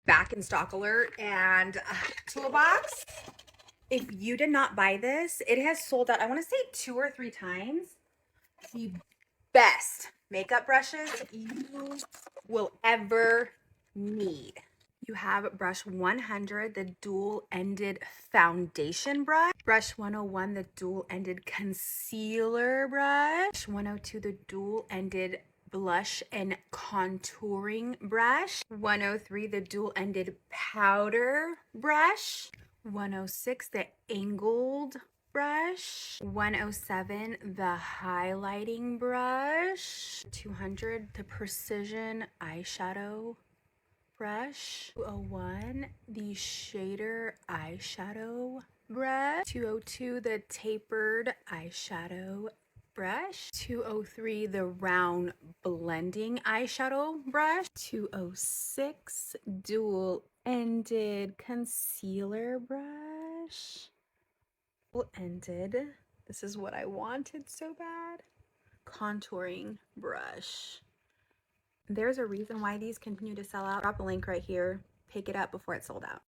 Back in stock alert. And Toolbox, if you did not buy this, it has sold out, I want to say 2 or 3 times. The best makeup brushes you will ever need. You have brush 100, the dual-ended foundation brush. Brush 101, the dual-ended concealer brush. 102, the dual-ended blush and contouring brush. 103, the dual-ended powder brush. 106, the angled brush. 107, the highlighting brush. 200, the precision eyeshadow brush. 201, the shader eyeshadow brush. 202, the tapered eyeshadow brush. 203, the round blending eyeshadow brush. 206, dual-ended concealer brush. Dual-ended, this is what I wanted so bad, contouring brush. There's a reason why these continue to sell out. Drop a link right here. Pick it up before it's sold out.